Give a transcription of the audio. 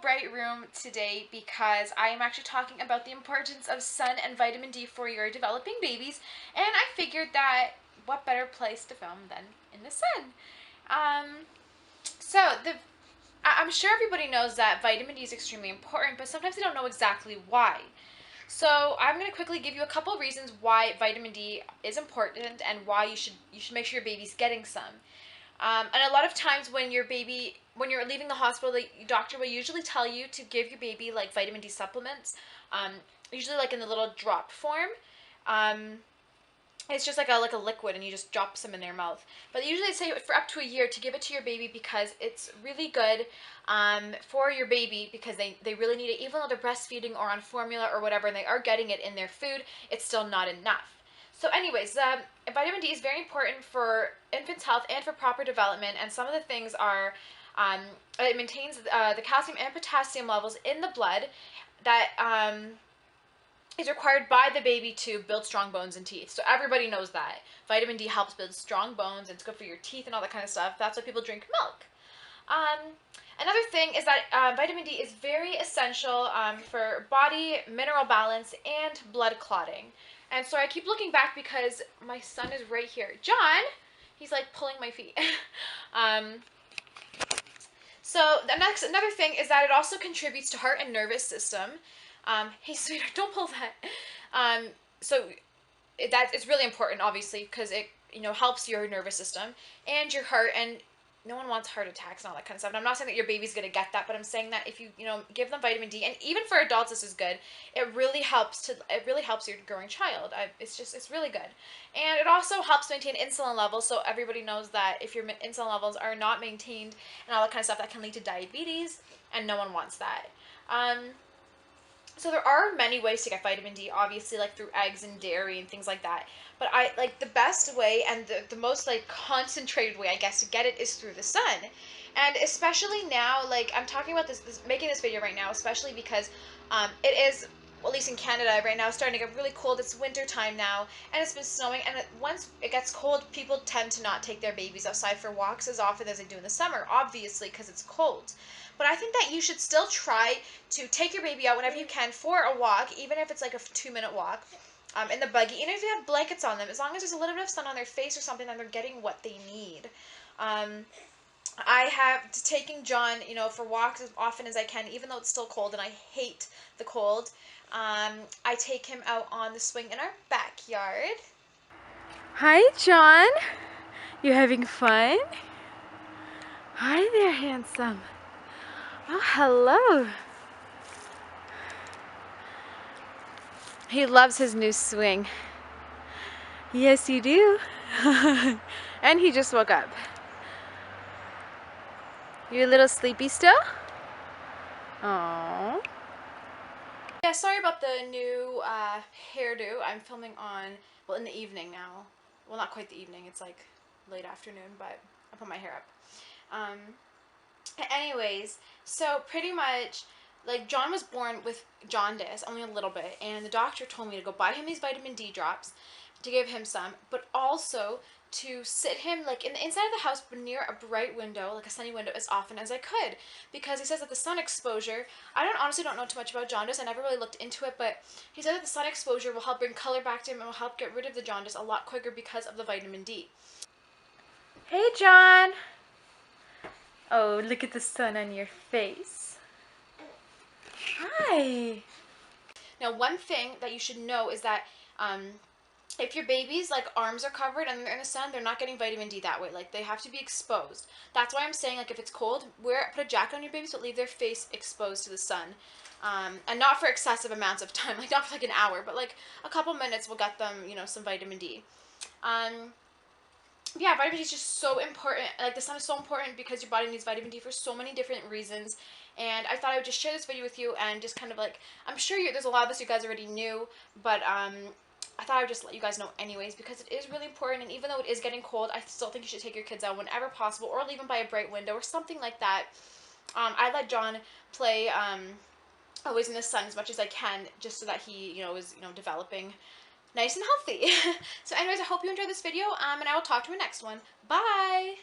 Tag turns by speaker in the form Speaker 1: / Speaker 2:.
Speaker 1: bright room today because I am actually talking about the importance of sun and vitamin D for your developing babies, and I figured that what better place to film than in the sun. I'm sure everybody knows that vitamin D is extremely important, but sometimes they don't know exactly why. So I'm going to quickly give you a couple reasons why vitamin D is important and why you should make sure your baby's getting some. And a lot of times when you're leaving the hospital, the doctor will usually tell you to give your baby like vitamin D supplements, usually like in the little drop form. Um, it's just like a liquid, and you just drop some in their mouth. But usually they say for up to a year to give it to your baby because it's really good for your baby, because they really need it. Even though they're breastfeeding or on formula or whatever, and they are getting it in their food, it's still not enough. So anyways, vitamin D is very important for infants' health and for proper development. And some of the things are, it maintains the calcium and potassium levels in the blood that is required by the baby to build strong bones and teeth. So everybody knows that. Vitamin D helps build strong bones, and it's good for your teeth and all that kind of stuff. That's why people drink milk. Another thing is that vitamin D is very essential for body mineral balance and blood clotting. And so I keep looking back because my son is right here. John, he's like pulling my feet. So another thing is that it also contributes to heart and nervous system. Hey, sweetheart, don't pull that. So it's really important, obviously, because it helps your nervous system and your heart, and no one wants heart attacks and all that kind of stuff. And I'm not saying that your baby's gonna get that, but I'm saying that if you give them vitamin D, and even for adults this is good, it really helps your growing child. It's really good, and it also helps maintain insulin levels. So everybody knows that if your insulin levels are not maintained and all that kind of stuff, that can lead to diabetes, and no one wants that. So there are many ways to get vitamin D, obviously, like through eggs and dairy and things like that. But I like the best way and the most like concentrated way, I guess, to get it is through the sun. And especially now, like I'm talking about making this video right now, especially because it is, well, at least in Canada right now, it's starting to get really cold. It's winter time now, and it's been snowing. And once it gets cold, people tend to not take their babies outside for walks as often as they do in the summer, obviously, because it's cold. But I think that you should still try to take your baby out whenever you can for a walk, even if it's like a 2-minute walk, in the buggy. Even if you have blankets on them, as long as there's a little bit of sun on their face or something, then they're getting what they need. I have taking John, for walks as often as I can, even though it's still cold, and I hate the cold. I take him out on the swing in our backyard.
Speaker 2: Hi, John. You having fun? Hi there, handsome. Oh, hello. He loves his new swing. Yes, you do. And he just woke up. You a little sleepy still? Oh.
Speaker 1: Yeah, sorry about the new hairdo. I'm filming in the evening now. Well, not quite the evening. It's like late afternoon, but I put my hair up. Anyways, so pretty much, like, John was born with jaundice, only a little bit, and the doctor told me to go buy him these vitamin D drops to give him some, but also to sit him like in the inside of the house but near a bright window, like a sunny window, as often as I could, because he says that the sun exposure, honestly don't know too much about jaundice, I never really looked into it, but he said that the sun exposure will help bring color back to him and will help get rid of the jaundice a lot quicker because of the vitamin D.
Speaker 2: Hey, John. Oh, look at the sun on your face. Hi.
Speaker 1: Now, one thing that you should know is that if your baby's like arms are covered and they're in the sun, they're not getting vitamin D that way. Like, they have to be exposed. That's why I'm saying, like, if it's cold, put a jacket on your babies, but leave their face exposed to the sun. And not for excessive amounts of time, like not for like an hour, but like a couple minutes will get them, some vitamin D. Yeah, vitamin D is just so important. Like, the sun is so important because your body needs vitamin D for so many different reasons. And I thought I would just share this video with you and just kind of like, I'm sure there's a lot of this you guys already knew, but I thought I would just let you guys know anyways, because it is really important. And even though it is getting cold, I still think you should take your kids out whenever possible, or leave them by a bright window or something like that. I let John play always in the sun as much as I can, just so that he is developing nice and healthy. So anyways, I hope you enjoyed this video, and I will talk to you in the next one. Bye!